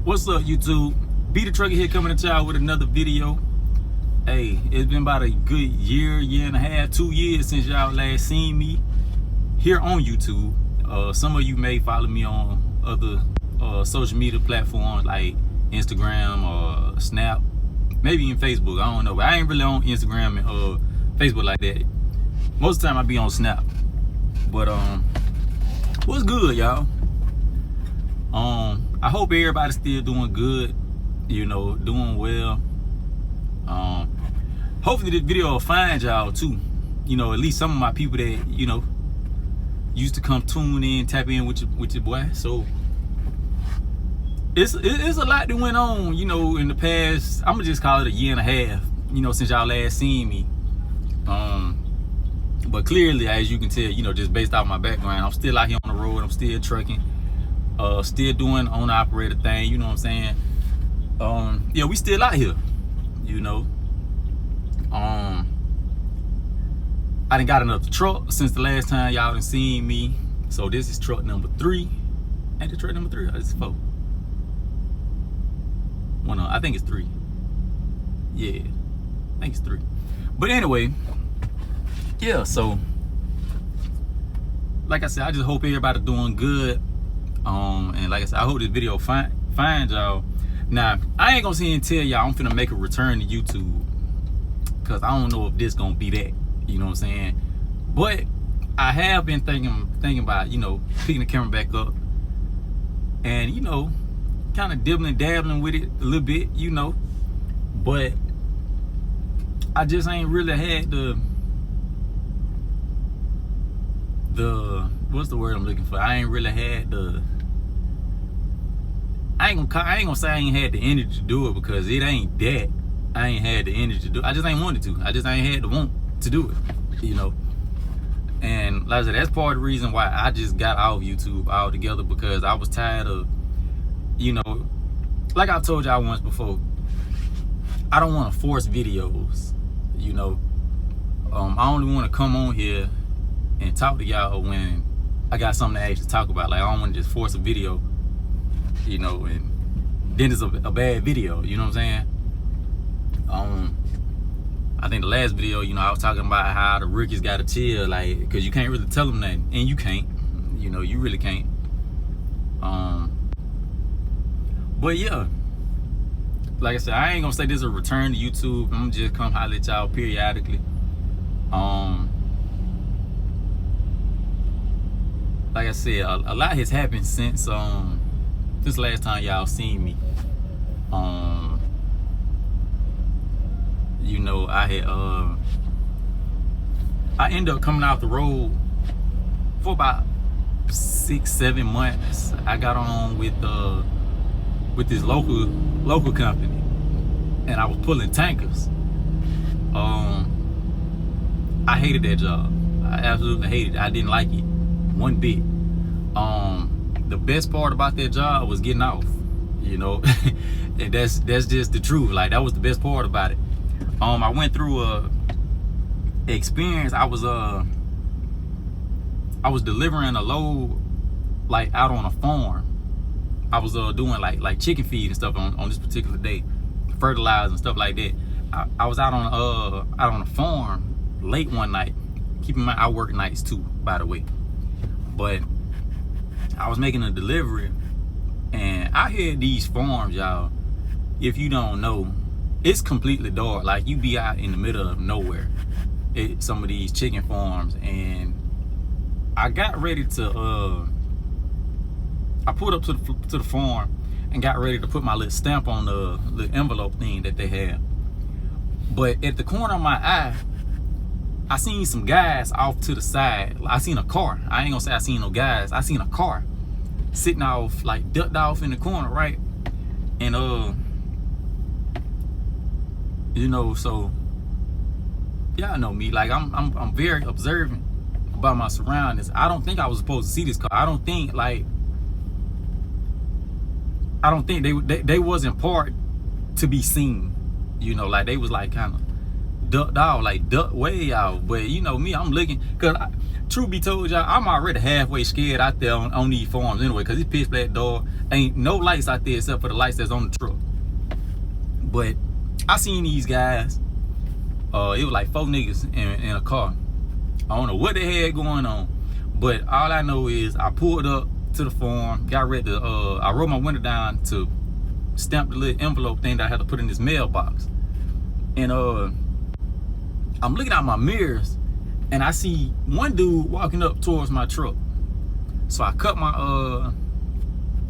What's up, YouTube? Be the Trucker here, coming to y'all with another video. Hey, it's been about a good year and a half, 2 years since y'all last seen me here on YouTube. Some of you may follow me on other social media platforms like Instagram or Snap, maybe even Facebook. I don't know, but I ain't really on Instagram and Facebook like that. Most of the time I be on Snap. But what's good, y'all? I hope everybody's still doing good, doing well. Hopefully this video will find y'all too. At least some of my people that, used to come tune in, tap in with your boy. So it's a lot that went on, in the past, I'ma just call it a year and a half, since y'all last seen me. But clearly, as you can tell, just based off my background, I'm still out here on the road, I'm still trucking. Still doing owner operator thing, you know what I'm saying? Yeah, we still out here, I done got another truck since the last time y'all done seen me. So this is truck number 3. Ain't it truck number 3? Or is it 4? Well, no, I think it's 3. Yeah, I think it's 3. But anyway, yeah, so like I said, I just hope everybody doing good. And like I said, I hope this video find y'all. Now, I ain't gonna sit here and tell y'all I'm finna make a return to YouTube, cause I don't know if this gonna be that. You know what I'm saying? But I have been thinking about, picking the camera back up and, kind of dabbling with it a little bit, But I just ain't really had the what's the word I'm looking for? I ain't really had the. I ain't gonna say I ain't had the energy to do it, because it ain't that. I ain't had the energy to do it. I just ain't wanted to. I just ain't had the want to do it, And like I said, that's part of the reason why I just got off YouTube altogether, because I was tired of, like I told y'all once before, I don't want to force videos, I only want to come on here and talk to y'all when I got something to actually talk about. Like, I don't want to just force a video, and then it's a bad video, you know what I'm saying? I think the last video, I was talking about how the rookies got to chill, like, because you can't really tell them nothing, and you can't, you really can't. But yeah, like I said, I ain't gonna say this is a return to YouTube. I'm just come holler at y'all periodically. Like I said, a lot has happened since last time y'all seen me. I ended up coming off the road for about 6-7 months. I got on with this local company, and I was pulling tankers. I hated that job. I absolutely hated it. I didn't like it one bit. The best part about that job was getting off, and that's just the truth. Like, that was the best part about it. I went through a experience. I was delivering a load, like, out on a farm. I was doing like chicken feed and stuff on this particular day, fertilizer and stuff like that. I was out on a farm late one night. Keep in mind, I work nights too, by the way. But I was making a delivery, and I had these farms, y'all. If you don't know, it's completely dark. Like, you be out in the middle of nowhere. Some of these chicken farms, and I got ready to. I pulled up to the farm and got ready to put my little stamp on the little envelope thing that they had. But at the corner of my eye, I seen some guys off to the side. I seen a car. I ain't gonna say I seen no guys. I seen a car sitting off, like, ducked off in the corner, right? And so y'all know me. Like, I'm very observant about my surroundings. I don't think I was supposed to see this car. I don't think they wasn't part to be seen. Like, they was like kind of ducked out, like ducked way out. But you know me, I'm looking, cause truth be told, y'all, I'm already halfway scared out there on these farms anyway, cause it's pitch black, dog. Ain't no lights out there except for the lights that's on the truck. But I seen these guys. It was like 4 niggas in a car. I don't know what they had going on, but all I know is I pulled up to the farm, got ready to, I rolled my window down to stamp the little envelope thing that I had to put in this mailbox. And I'm looking out my mirrors and I see one dude walking up towards my truck. So I cut my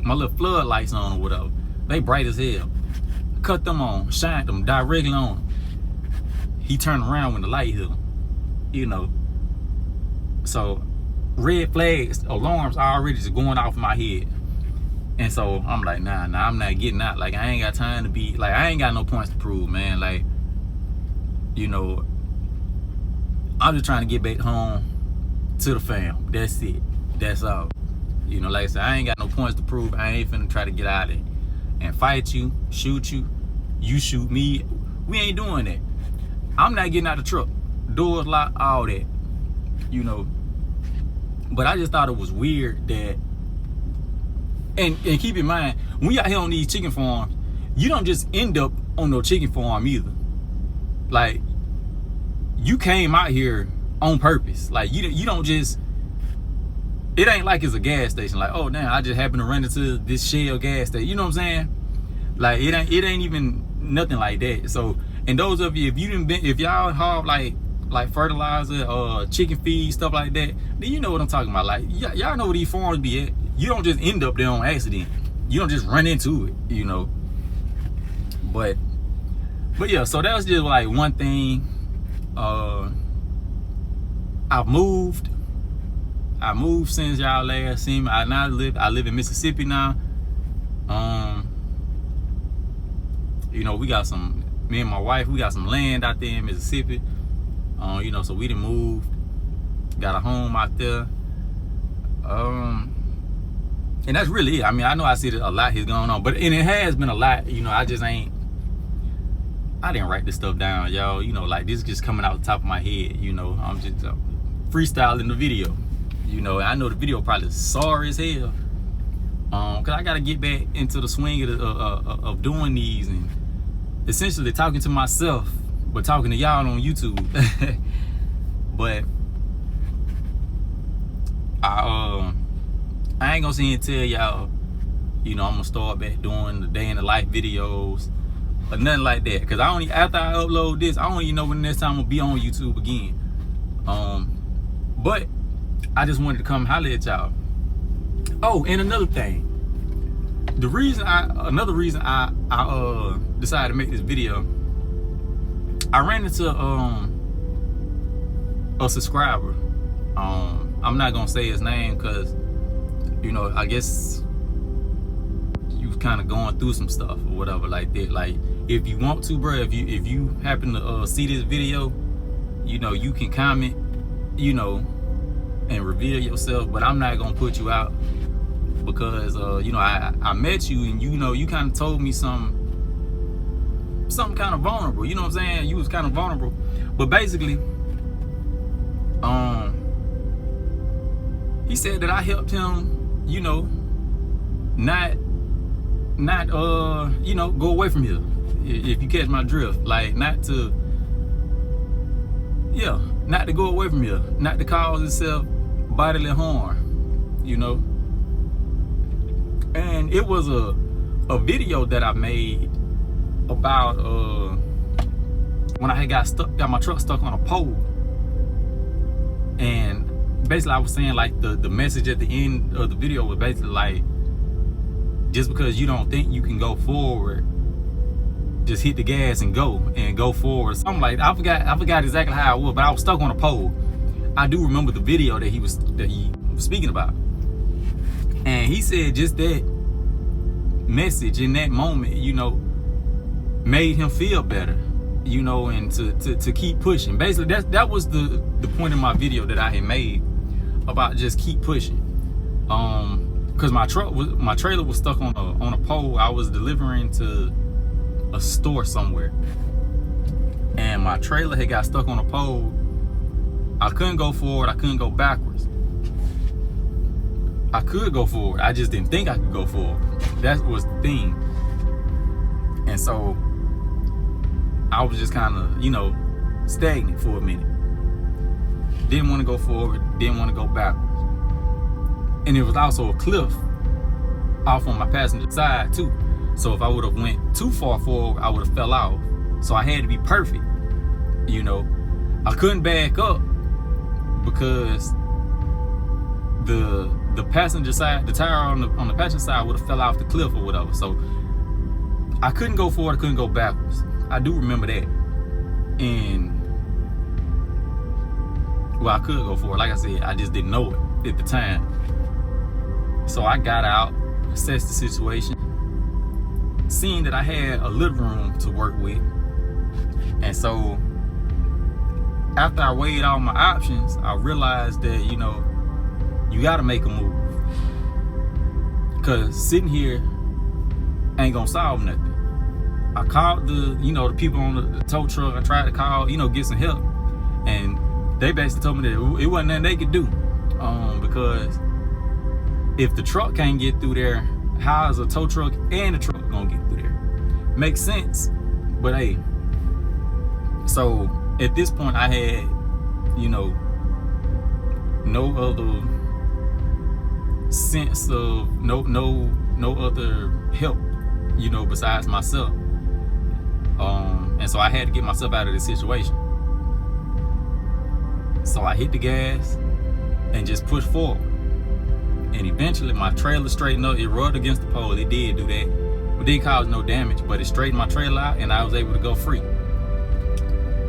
my little floodlights on or whatever. They bright as hell. Cut them on, shined them directly on him. He turned around when the light hit him, you know. So red flags, alarms already just going off in my head. And so I'm like, nah, I'm not getting out. Like, I ain't got time to be, like, I ain't got no points to prove, man. Like, you know, I'm just trying to get back home to the fam. That's it. That's all. You know, like I said, I ain't got no points to prove. I ain't finna try to get out of it and fight you, shoot you, you shoot me. We ain't doing that. I'm not getting out the truck. Doors locked, all that. You know. But I just thought it was weird that, and keep in mind, when you out here on these chicken farms, you don't just end up on no chicken farm either. Like, you came out here on purpose. Like, you don't just, it ain't like it's a gas station. Like, oh damn, I just happened to run into this Shell gas station. You know what I'm saying? Like, it ain't even nothing like that. So, and those of you, if y'all have like fertilizer, chicken feed, stuff like that, then you know what I'm talking about. Like, y'all know where these farms be at. You don't just end up there on accident. You don't just run into it, you know. But yeah, so that was just like one thing. I moved since y'all last seen me. I live in Mississippi now. You know, me and my wife, we got some land out there in Mississippi. You know, so we done moved, got a home out there. And that's really it. I mean, I know I see a lot here going on, and it has been a lot. You know, I didn't write this stuff down, y'all. You know, like, this is just coming out the top of my head. You know, I'm just freestyling the video. You know, and I know the video probably sorry as hell. Cause I gotta get back into the swing of doing these and essentially talking to myself, but talking to y'all on YouTube. But I ain't gonna sit here and tell y'all, you know, I'm gonna start back doing the day in the life videos or nothing like that. Cause after I upload this, I don't even know when the next time I'm gonna be on YouTube again. But I just wanted to come holler at y'all. Oh, and another thing. Another reason I decided to make this video, I ran into a subscriber. I'm not gonna say his name because, you know, I guess you was kind of going through some stuff or whatever like that. Like, if you want to, bro, if you happen to see this video, you know, you can comment, you know, and reveal yourself, but I'm not gonna put you out because you know, I met you and, you know, you kind of told me something kind of vulnerable. You know what I'm saying? You was kind of vulnerable, but basically, he said that I helped him, you know, not you know, go away from here. If you catch my drift, like, not to go away from here, not to cause itself bodily harm, you know. And it was a video that I made about when I had got my truck stuck on a pole. And basically I was saying, like, the message at the end of the video was basically like, just because you don't think you can go forward, just hit the gas and go forward. Something like that. I forgot exactly how it was, but I was stuck on a pole. I do remember the video that he was speaking about. And he said just that message in that moment, you know, made him feel better, you know, and to keep pushing. Basically, that was the point of my video that I had made about just keep pushing. Because my trailer was stuck on a pole. I was delivering to a store somewhere, and my trailer had got stuck on a pole. I couldn't go forward, I couldn't go backwards. I could go forward, I just didn't think I could go forward. That was the thing. And so I was just kind of, you know, stagnant for a minute. Didn't want to go forward, didn't want to go backwards. And it was also a cliff off on my passenger side too. So if I would have went too far forward, I would have fell off. So I had to be perfect, you know. I couldn't back up because the passenger side, the tire on the passenger side would have fell off the cliff or whatever. So I couldn't go forward, I couldn't go backwards. I do remember that. And well, I could go forward. Like I said, I just didn't know it at the time. So I got out, assessed the situation, seeing that I had a little room to work with. And so after I weighed all my options, I realized that, you know, you gotta make a move. Cause sitting here ain't gonna solve nothing. I called the people on the tow truck. I tried to call, get some help. And they basically told me that it wasn't nothing they could do. Because if the truck can't get through there, how is a tow truck and a truck gonna get through there? Makes sense, but hey. So at this point I had, no other sense of no other help, besides myself. And so I had to get myself out of this situation. So I hit the gas and just pushed forward. And eventually my trailer straightened up. It rubbed against the pole. It did do that. But didn't cause no damage. But it straightened my trailer out and I was able to go free.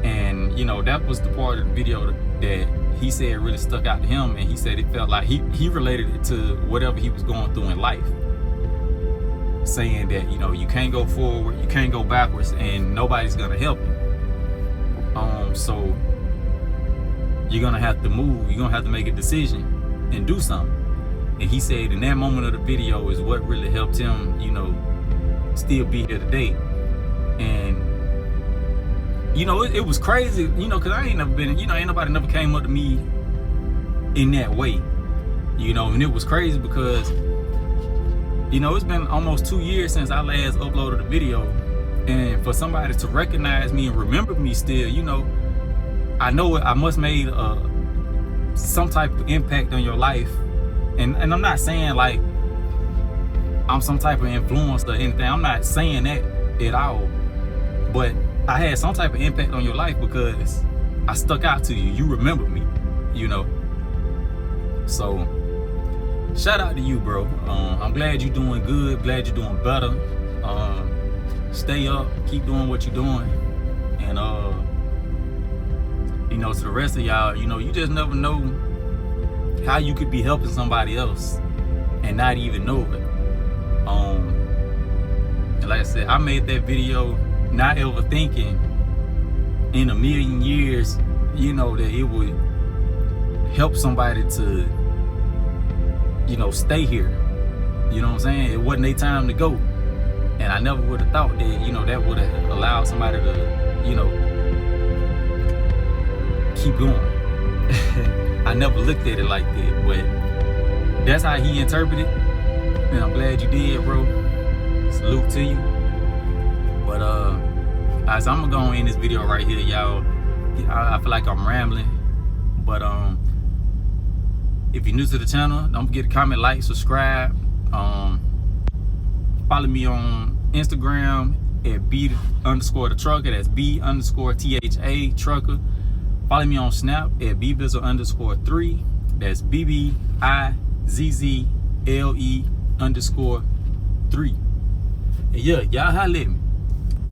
And, that was the part of the video that he said really stuck out to him. And he said it felt like he related it to whatever he was going through in life. Saying that, you can't go forward, you can't go backwards, and nobody's gonna help you. So you're gonna have to move, you're gonna have to make a decision and do something. And he said in that moment of the video is what really helped him, still be here today. And it was crazy, because I ain't never been, ain't nobody never came up to me in that way, and it was crazy because it's been almost 2 years since I last uploaded a video, and for somebody to recognize me and remember me still, I know I must made some type of impact on your life. And I'm not saying like I'm some type of influence or anything. I'm not saying that at all. But I had some type of impact on your life because I stuck out to you. You remembered me, So shout out to you, bro. I'm glad you're doing good. Glad you're doing better. Stay up. Keep doing what you're doing. And to the rest of y'all, you just never know how you could be helping somebody else and not even know it. And like I said, I made that video not ever thinking in a million years, that it would help somebody to, stay here. You know what I'm saying? It wasn't their time to go. And I never would have thought that, that would have allowed somebody to, keep going. I never looked at it like that, but that's how he interpreted. And I'm glad you did, bro. Salute to you. But alright, so I'm gonna go on in this video right here, y'all. I feel like I'm rambling, but if you're new to the channel, don't forget to comment, like, subscribe. Follow me on Instagram at B_the trucker. That's B_THA trucker. Follow me on Snap at BBizzle_3. That's BBIZZLE_3. And yeah, y'all holla at me.